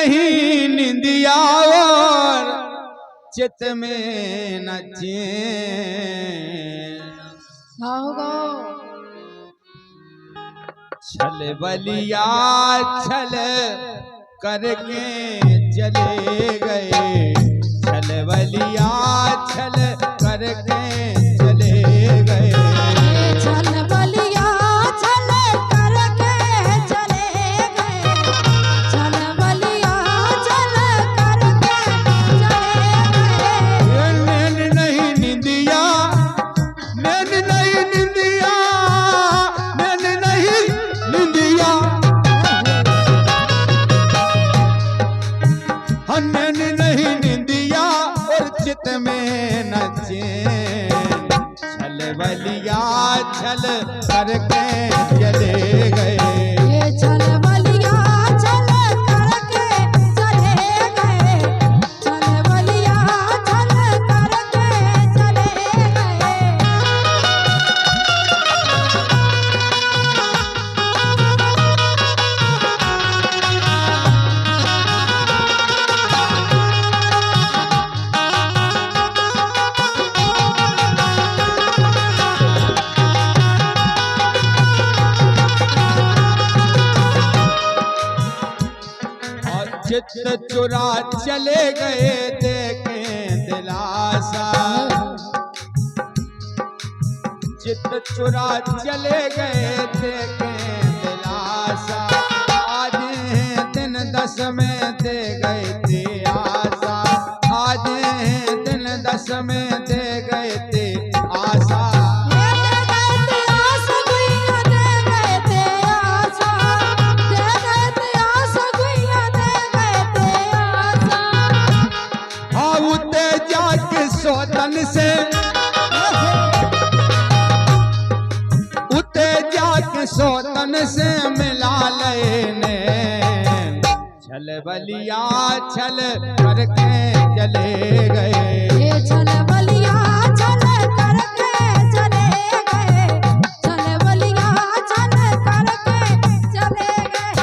नहीं निंदिया और चित में न चैन। छल बलिया छल करके चले गए, छल बलिया छल करके चले गए, छल बलिया छल करके चले गए, छल बलिया छल करके चले गए। नैन नहीं निंदिया, नैन नहीं निंदिया, नैन नहीं निंदिया, नैन नहीं निंदिया और चित में न चैन। छल बलिया छल करके चले गए, ये छल बलिया छल करके चले गए, छल बलिया छल करके चले गए। चित चुरा चले गए देखें दिलासा, चित चुरा चले गए देखें दिलासा। आज है दिन 10 में दे गए थे आशा, आज है दिन 10 में दे गए थे आशा। सोतन से उते जाके सोतन से मिला लेने, छल बलिया छल करके चले गए, ये छल बलिया छल करके चले गए, छल बलिया छल करके चले गए।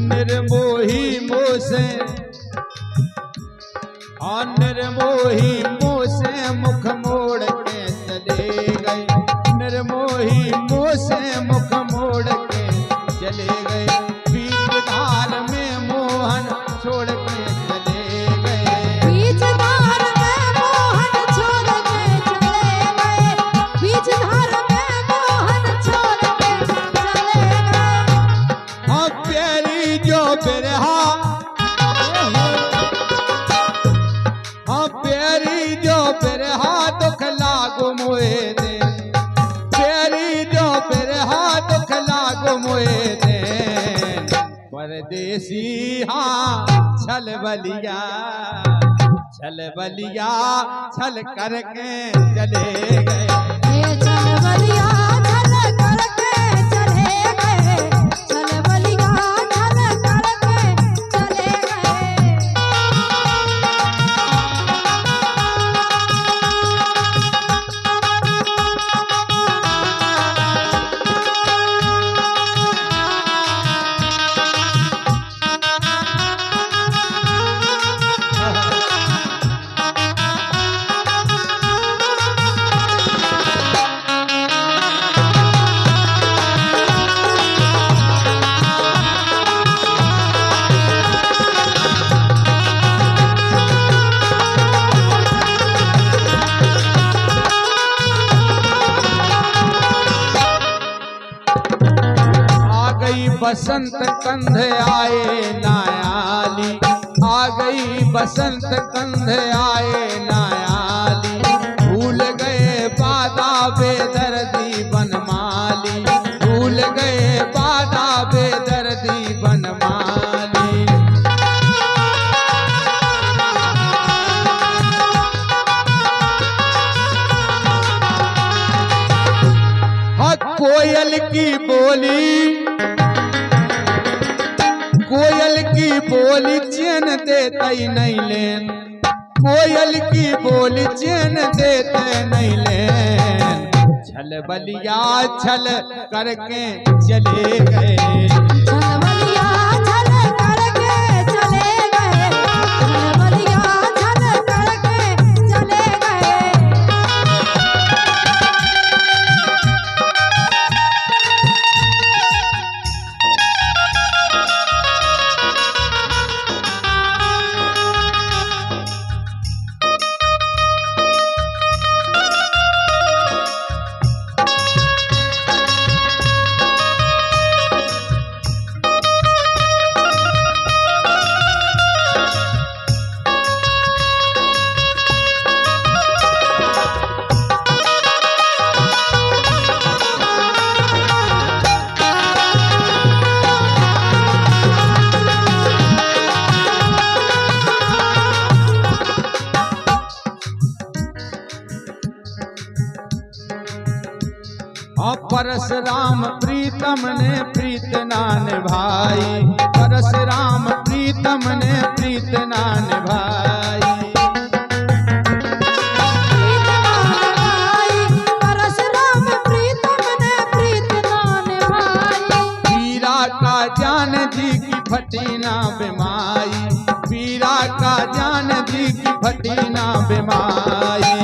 निर्मोही मोह से, निर्मोही मोह से मुख मोड़ के चले गए, निर्मोही मोह से मुख मोड़ के चले गए। बीच धार में मोहन छोड़ के चले गए, बीच धार में मोहन छोड़ के चले गए, बीच धार में मोहन छोड़ के चले गए। हाँ प्यारी जो बिरहा, हाँ प्यारी जो बिरहा दुख लागू मोए दे, प्यारी जो बिरहा दुख लागू मोए दे। परदेसी हाँ छल बलिया, छल बलिया छल करके चले गए, ये छल बलिया छल करके चले गए, छल बलिया छल करके चले गए। बसंत कंध आए नायाली, आ गई बसंत कंध आए नायाली। भूल गए बादा बेदर्दी बनमाली, भूल गए बादा बेदर्दी बनमाली। कोयल की बोली चैन देते नहीं लेन, कोयल की बोली चैन देते नहीं लेन। छल बलिया छल करके चले गए, छलबलिया छल करके चले गए, छलबलिया छल करके चले गए। परशुराम प्रीतम ने प्रीत ना निभाई, परशुराम प्रीतम ने प्रीत ना निभाई। परशुराम प्रीतम ने प्रीत ना निभाई। वीरा का जान जी की फटी ना बिमाई, वीरा का जान जी की फटी ना बिमाई।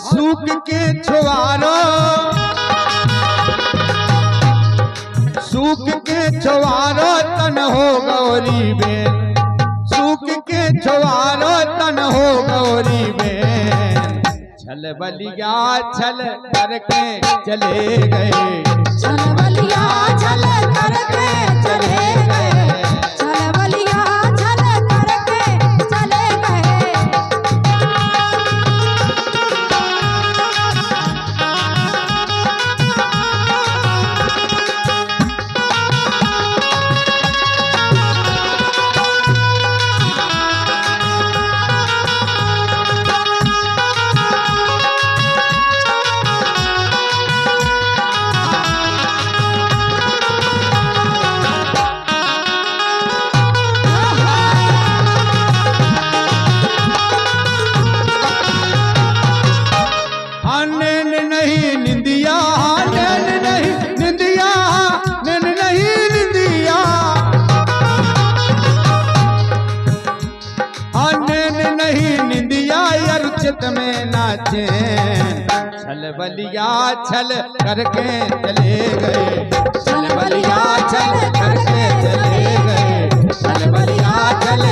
सूख के छुआरो, सूख के छुआरो तन हो गौरी बेन, सूख के छुआरो तन हो गौरी बेन। छल बलिया छल करके चले गए, छलबलिया छल करके चले गए, छलबलिया छल करके चले गए। नैन नहीं निंदिया, नैन नहीं निंदिया, नैन नहीं निंदिया, नैन नहीं निंदिया अरुचित में नाचे। छल बलिया छल करके चले गए, छल बलिया छल करके चले गए, छल बलिया छल